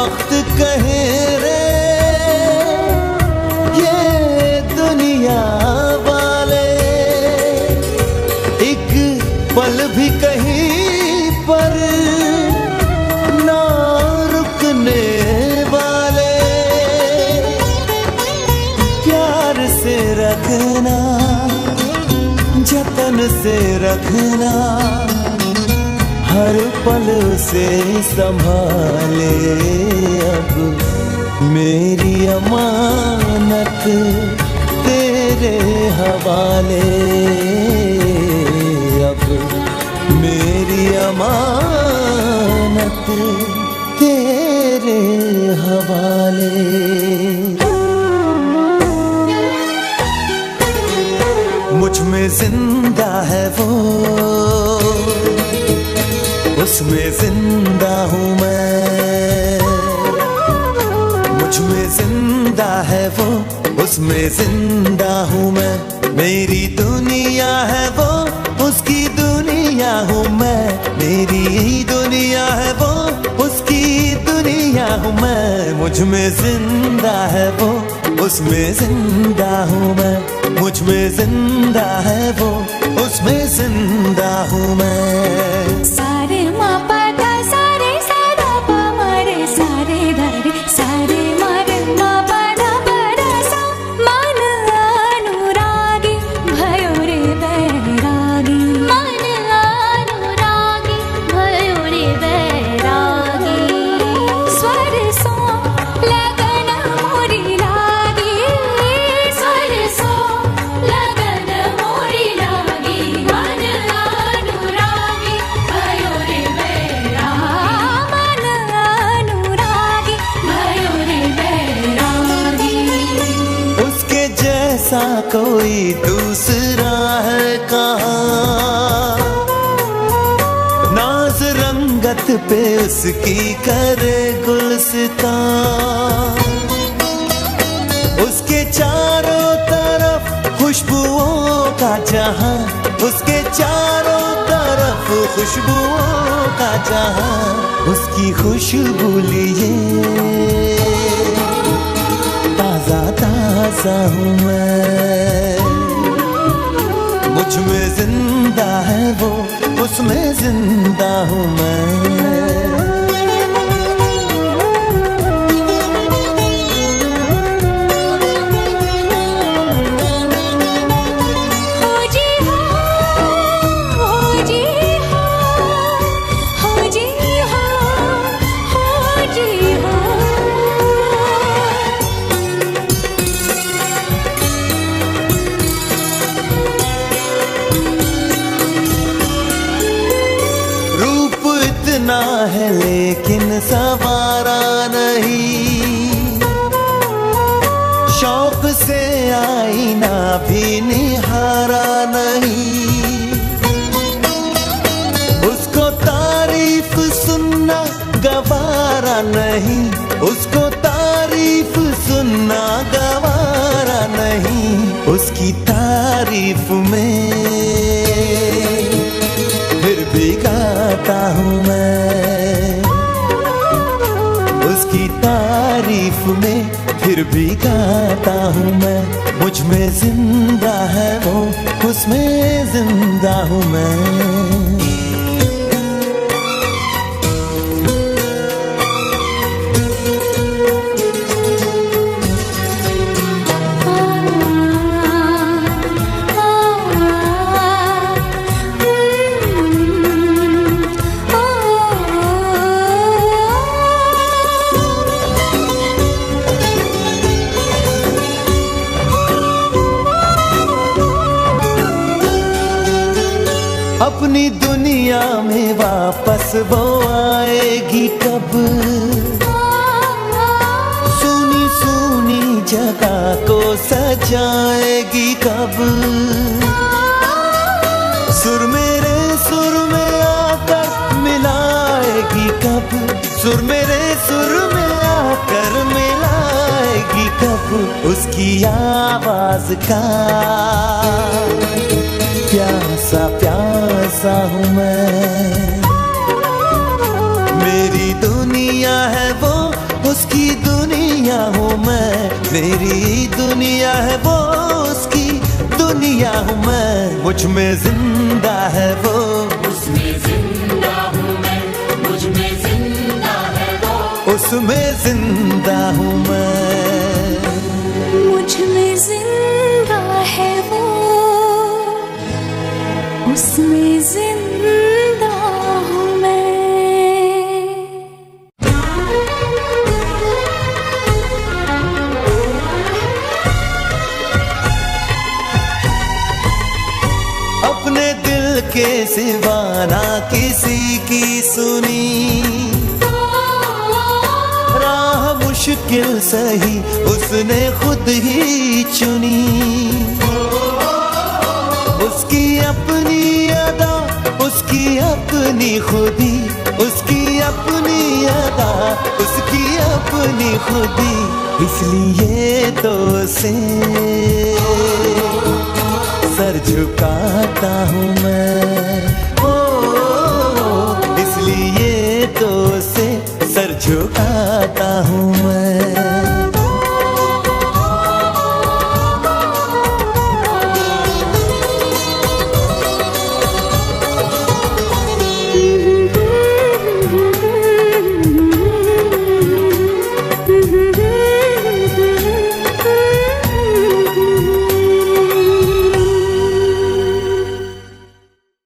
वक्त कहे रे ये दुनिया वाले, एक पल भी कहीं पर ना रुकने वाले। प्यार से रखना, जतन से रखना, हर पल से संभाले। अब मेरी अमानत तेरे हवाले, अब मेरी अमानत तेरे हवाले। मुझ में जिंदा है वो, उसमें जिंदा हूँ मैं। मुझ में जिंदा है वो, उसमें जिंदा हूँ मैं। मेरी दुनिया है वो, उसकी दुनिया हूँ मैं। मेरी दुनिया है वो, उसकी दुनिया हूँ मैं। मुझ में जिंदा है वो, उसमें जिंदा हूँ मैं। मुझ में जिंदा है वो, उसमें जिंदा हूँ मैं। सारे माँ पा सारे सारा पा मारे सारे धरे सारे मारे माँ पा बड़ा सा मन अनुरागी भयो रे बैरागी। मन अनुरागी भयो रे बैरागी। स्वर सो लगन मोरी लागी, स्वर सो लगन मोरी लागी। मन अनुरागी भयो रे बैरागी। मन अनुरागी भयो रे बैरागी। उसके जैसा कोई दूसरा है कहाँ, नाज रंगत पे उसकी करे गुलसितां। उसके चारों तरफ खुशबुओं का जहां, उसके चारों तरफ खुशबुओं का जहां। उसकी खुशबू लिए ताजा ताजा हूँ मैं। मुझ में जिंदा है वो, उसमें जिंदा हूँ मैं। हो जी हो, हो जी हो, हो जी हो, हो जी हो। रूप इतना है लेकिन सवारा नहीं, शौक से आईना भी निहारा नहीं। उसको तारीफ सुनना गवारा नहीं, उसको तारीफ सुनना गवारा नहीं। उसकी तारीफ में फिर भी गाता हूँ मैं। उसकी तारीफ में फिर भी गाता हूँ मैं। मुझ में जिंदा है वो, उसमें जिंदा हूँ मैं। अपनी दुनिया में वापस वो आएगी कब, सुनी सुनी जगह को सजाएगी कब। सुर मेरे सुर में आकर मिलाएगी कब, सुर मेरे सुर में आकर मिलाएगी कब। उसकी आवाज का प्यासा प्यासा हूँ मैं। मेरी दुनिया है वो, मेरी दुनिया है वो, उसकी दुनिया हूँ मैं, मुझ में जिंदा है वो, उसमें जिंदा हूँ मैं, मुझ में जिंदा है वो, उसमें जिंदा हूँ मैं, मुझ में जिंदा है वो, उसमें जिंदा हूँ मैं। अपने दिल के सिवा ना किसी की सुनी, राह मुश्किल सही उसने खुद ही चुनी, उसकी अपनी अदा, उसकी अपनी खुदी, उसकी अपनी अदा, उसकी अपनी खुदी, इसलिए तो उसे सर झुकाता हूँ मैं, ओ, इसलिए तो उसे सर झुकाता हूँ मैं।